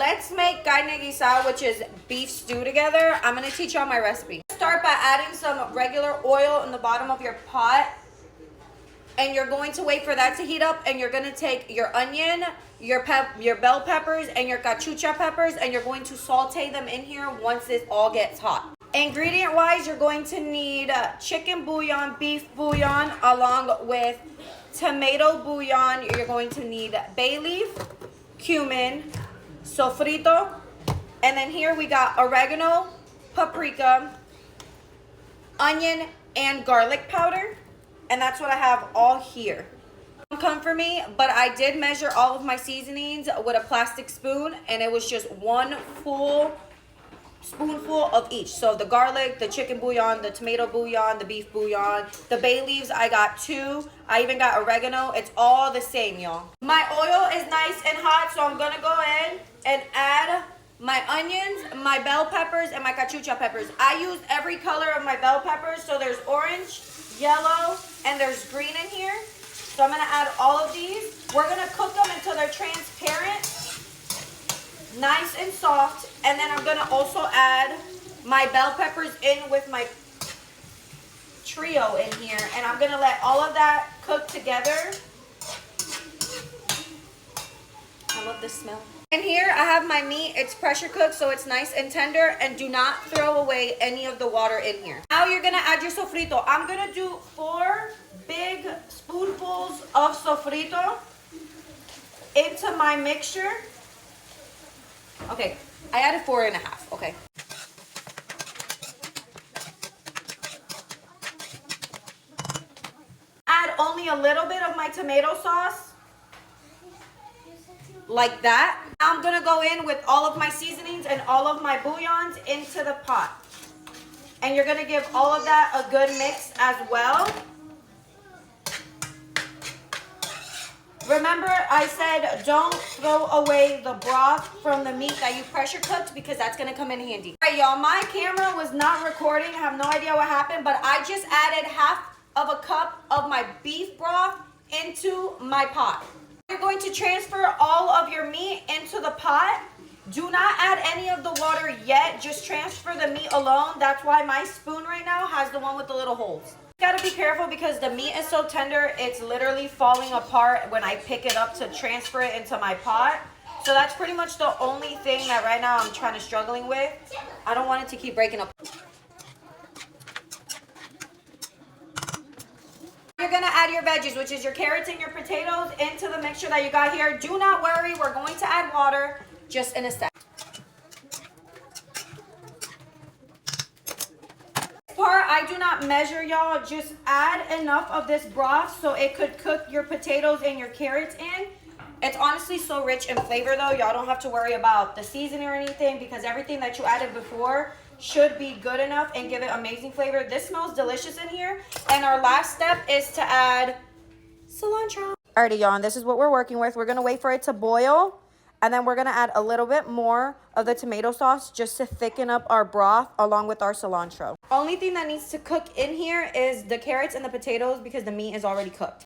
Let's make carne guisada, which is beef stew together. I'm gonna teach y'all my recipe. Start by adding some regular oil in the bottom of your pot. And you're going to wait for that to heat up, and you're gonna take your onion, your bell peppers, and your cachucha peppers, and you're going to saute them in here once this all gets hot. Ingredient wise, you're going to need chicken bouillon, beef bouillon, along with tomato bouillon. You're going to need bay leaf, cumin, sofrito, and then here we got oregano, paprika, onion, and garlic powder. And that's what I have all here. Don't come for me, but I did measure all of my seasonings with a plastic spoon, and it was just one full spoonful of each. So the garlic, the chicken bouillon, the tomato bouillon, the beef bouillon, the bay leaves, I got 2. I even got oregano. It's all the same, y'all. My oil is nice and hot, so I'm gonna go in and add my onions, my bell peppers, and my cachucha peppers. I use every color of my bell peppers, so there's orange, yellow, and there's green in here. So I'm gonna add all of these. We're gonna cook them until they're transparent, nice and soft. And then I'm gonna also add my bell peppers in with my trio in here. And I'm gonna let all of that cook together. I love this smell. And here I have my meat. It's pressure cooked, so it's nice and tender. And do not throw away any of the water in here. Now you're gonna add your sofrito. I'm gonna do 4 big spoonfuls of sofrito into my mixture. Okay, I added 4.5. Okay. Add only a little bit of my tomato sauce. Like that. Now I'm gonna go in with all of my seasonings and all of my bouillons into the pot. And you're gonna give all of that a good mix as well. Remember, I said don't throw away the broth from the meat that you pressure cooked, because that's gonna come in handy. All right, y'all, my camera was not recording. I have no idea what happened, but I just added half of a cup of my beef broth into my pot. You're going to transfer all of your meat into the pot. Do not add any of the water yet. Just transfer the meat alone. That's why my spoon right now has the one with the little holes. You gotta be careful because the meat is so tender, it's literally falling apart when I pick it up to transfer it into my pot. So that's pretty much the only thing that right now I'm struggling with. I don't want it to keep breaking up. You're gonna add your veggies, which is your carrots and your potatoes, into the mixture that you got here. Do not worry, we're going to add water just in a sec. This part I do not measure, y'all. Just add enough of this broth so it could cook your potatoes and your carrots in. It's honestly so rich in flavor though. Y'all don't have to worry about the seasoning or anything, because everything that you added before should be good enough and give it amazing flavor. This smells delicious in here. And our last step is to add cilantro. Alrighty, y'all, and this is what we're working with. We're gonna wait for it to boil, and then we're gonna add a little bit more of the tomato sauce just to thicken up our broth along with our cilantro. Only thing that needs to cook in here is the carrots and the potatoes, because the meat is already cooked.